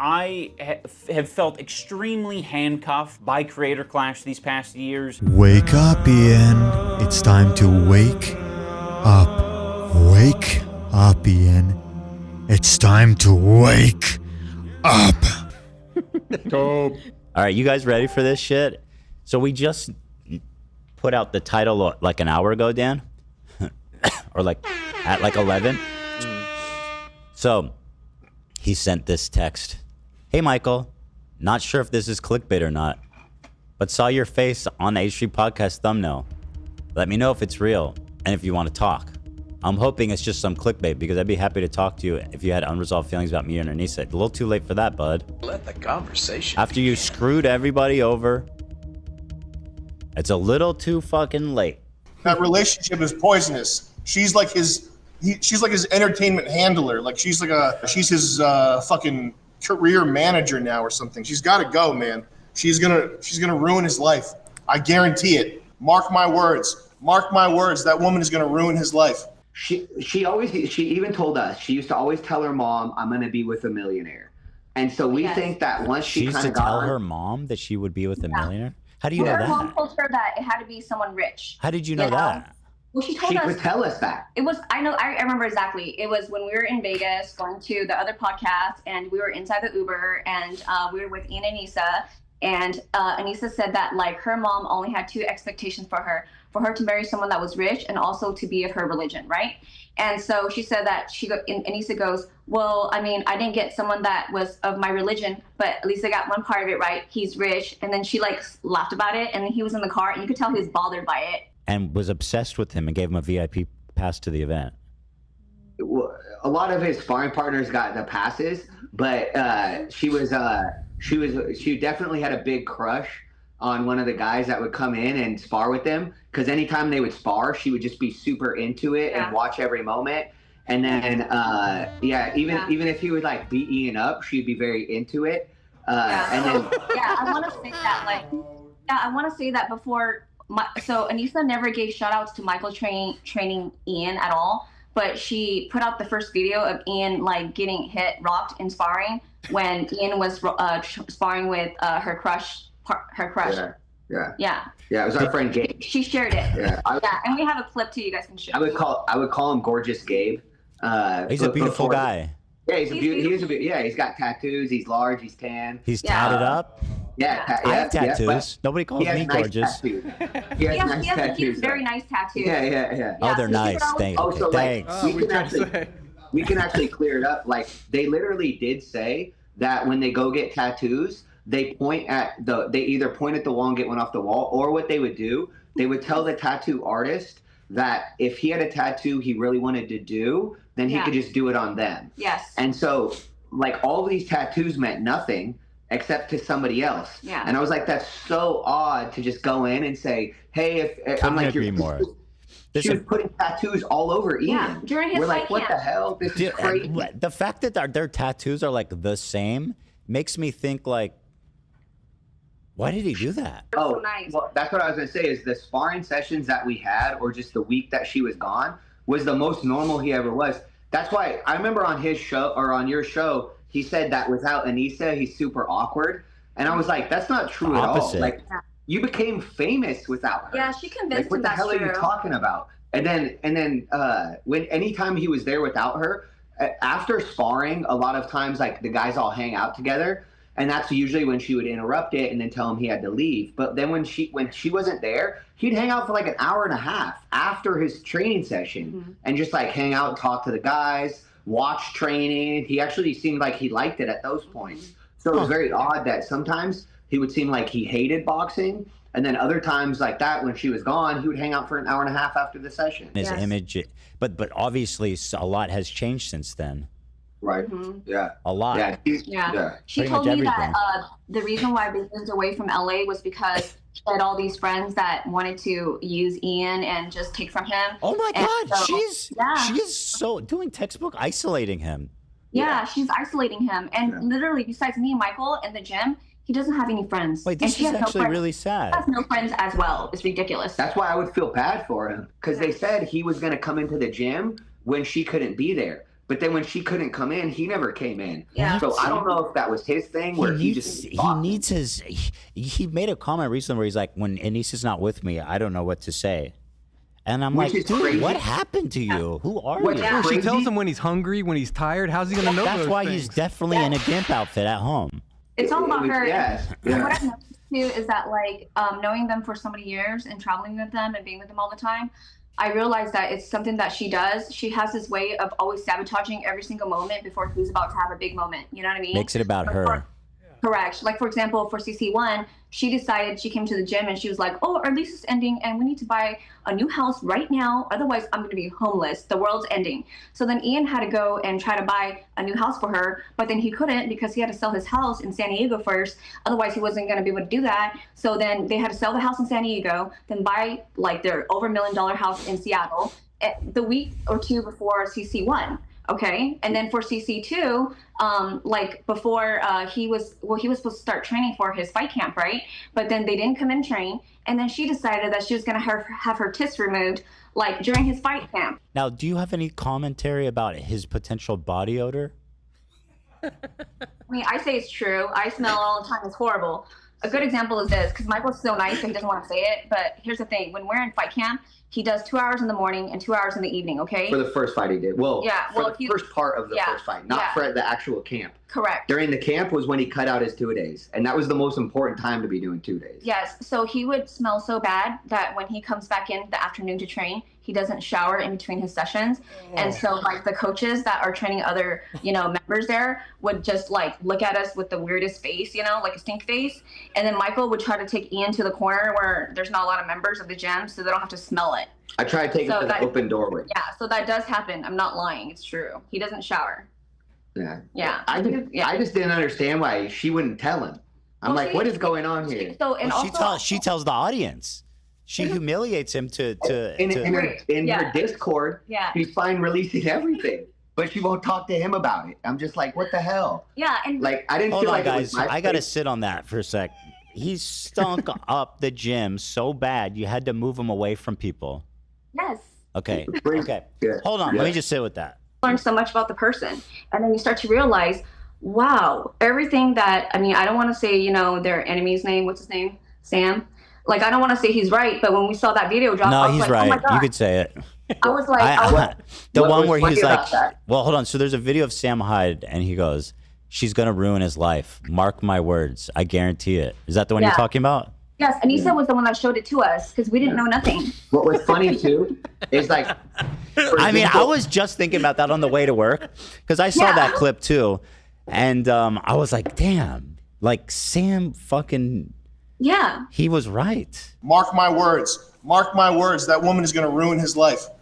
I have felt extremely handcuffed by Creator Clash these past years. Wake up, Ian. It's time to wake up. Wake up, Ian. It's time to wake up. Dope. All right, you guys ready for this shit? So we just put out the title like an hour ago, Dan, or like at like 11. So he sent this text. Hey, Michael, not sure if this is clickbait or not, but saw your face on the H Street podcast thumbnail. Let me know if it's real and if you want to talk. I'm hoping it's just some clickbait because I'd be happy to talk to you if you had unresolved feelings about me and Anissa. A little too late for that, bud. Let the conversation After you screwed everybody over, it's a little too fucking late. That relationship is poisonous. She's like his entertainment handler. Like she's his fucking career manager now or something. She's got to go, man. She's gonna ruin his life. I guarantee it. Mark my words. Mark my words. That woman is gonna ruin his life. She even told us, she used to always tell her mom, I'm going to be with a millionaire. And so we think that once she used kind to of got tell her mom that she would be with a millionaire? How do you know Her that? mom told her that it had to be someone rich. How did you know that? Well, she told she us. would tell us that. It was, I remember exactly. It was when we were in Vegas going to the other podcast and we were inside the Uber and we were with Ian and Anissa. And Anissa said that like her mom only had two expectations for her to marry someone that was rich and also to be of her religion, right? And so she said that Anissa goes, well, I mean, I didn't get someone that was of my religion, but at least I got one part of it right. He's rich. And then she like laughed about it. And then he was in the car and you could tell he was bothered by it. And was obsessed with him and gave him a VIP pass to the event. A lot of his sparring partners got the passes, but she definitely had a big crush on one of the guys that would come in and spar with them. Because anytime they would spar, she would just be super into it and watch every moment. And then, even if he would like beat Ian up, she'd be very into it. And then, I want to say that, I want to say that before. So Anissa never gave shout outs to Michael training Ian at all. But she put out the first video of Ian like getting rocked in sparring when Ian was sparring with her crush. Yeah. It was our friend Gabe. She shared it. And we have a clip too. You guys can share. I would call him Gorgeous Gabe. He's a beautiful guy. Yeah, he's got tattoos. He's large. He's tan. He's tatted up. Yeah, I have tattoos. Nobody calls me gorgeous. He has very nice tattoos. Yeah. Oh, they're nice. Thanks. We can actually clear it up. Like they literally did say that when they go get tattoos, they either point at the wall and get one off the wall, or what they would do, they would tell the tattoo artist that if he had a tattoo he really wanted to do, then he could just do it on them. Yes. And so like all these tattoos meant nothing except to somebody else. Yeah. And I was like, that's so odd to just go in and say, hey, I'm like, agree more. She was putting tattoos all over Ian. Yeah, during his We're like, what the hell? This is crazy. The fact that their tattoos are like the same makes me think like, why did he do that? Oh, so nice. Well, that's what I was going to say is the sparring sessions that we had, or just the week that she was gone, was the most normal he ever was. That's why I remember on his show, or on your show, he said that without Anissa, he's super awkward. And I was like, that's not true at all. Like, you became famous without her. Yeah, she convinced what him the that's hell true. are you talking about? And then when anytime he was there without her, after sparring, a lot of times like the guys all hang out together. And that's usually when she would interrupt it and then tell him he had to leave. But then when she wasn't there, he'd hang out for like an hour and a half after his training session and just like hang out and talk to the guys, watch training. He actually seemed like he liked it at those points. So it was very odd that sometimes he would seem like he hated boxing. And then other times like that, when she was gone, he would hang out for an hour and a half after the session. His image, but obviously a lot has changed since then. Right. Yeah. A lot. Yeah. She Pretty told much me everything. that the reason why they moved away from LA was because she had all these friends that wanted to use Ian and just take from him. Oh my God, so, she's so doing textbook isolating him. Yeah, she's isolating him. And literally, besides me and Michael in the gym, he doesn't have any friends. Wait, this and is actually really sad. He has no friends as well. It's ridiculous. That's why I would feel bad for him, because they said he was going to come into the gym when she couldn't be there. But then when she couldn't come in, he never came in. Yeah. So I don't know if that was his thing where he needs his. He made a comment recently where he's like, when Anissa's not with me, I don't know what to say. And I'm Which like, is dude, crazy. what happened to you? Who are What's you? Yeah. She tells crazy? him when he's hungry, when he's tired. How's he gonna know That's those why things? he's definitely in a gimp outfit at home. It's all about her. Yes. And what I've noticed too is that like knowing them for so many years and traveling with them and being with them all the time, I realized that it's something that she does. She has this way of always sabotaging every single moment before he's about to have a big moment. You know what I mean? Makes it about her. Correct. Like, for example, for CC1, she decided, she came to the gym and she was like, oh, our lease is ending and we need to buy a new house right now. Otherwise, I'm going to be homeless. The world's ending. So then Ian had to go and try to buy a new house for her, but then he couldn't because he had to sell his house in San Diego first. Otherwise, he wasn't going to be able to do that. So then they had to sell the house in San Diego, then buy like their over $1 million house in Seattle the week or two before CC1. Okay. And then for CC2, like before he was supposed to start training for his fight camp, right? But then they didn't come and train. And then she decided that she was going to have her tits removed, like during his fight camp. Now, do you have any commentary about his potential body odor? I mean, I say it's true. I smell all the time. It's horrible. A good example is this, because Michael's so nice that he doesn't want to say it. But here's the thing. When we're in fight camp, he does 2 hours in the morning and 2 hours in the evening, okay? For the first fight he did. Well, Yeah, for well, the first part of the yeah, first fight, not yeah. for the actual camp. Correct. During the camp was when he cut out his 2 days. And that was the most important time to be doing 2 days. Yes. So he would smell so bad that when he comes back in the afternoon to train, he doesn't shower in between his sessions. And so like the coaches that are training other, members there would just like look at us with the weirdest face, like a stink face. And then Michael would try to take Ian to the corner where there's not a lot of members of the gym so they don't have to smell it. I tried to take him to the open doorway. Yeah. So that does happen. I'm not lying. It's true. He doesn't shower. Yeah. Yeah. I just didn't understand why she wouldn't tell him. I'm Well, like, what is going on here? So and also She tells the audience. She humiliates him In her Discord, Yeah. she's fine releasing everything, but she won't talk to him about it. I'm just like, what the hell? Yeah. And Like, I didn't Hold feel on, like guys. it was my I got to place. sit on that for a sec. He stunk up the gym so bad you had to move him away from people. yes. Okay. Pretty Okay. good. Hold on. Yeah. Let me just sit with that. Learn so much about the person, and then you start to realize, wow, everything that I don't want to say their enemy's name. What's his name? Sam. Like, I don't want to say he's right, but when we saw that video drop, I No, was he's like, oh my right. God. You could say it. I was like, The what one was where he's funny like, about that? well, hold on. So there's a video of Sam Hyde, and he goes, "She's gonna ruin his life. Mark my words. I guarantee it." Is that the one you're Yeah. talking about? yes, Anissa was the one that showed it to us because we didn't know nothing. What was funny too is like, I mean, I was just thinking about that on the way to work because I saw Yeah. that clip too, and I was like, "Damn!" Like Sam fucking, Yeah. he was right. Mark my words. Mark my words. That woman is going to ruin his life.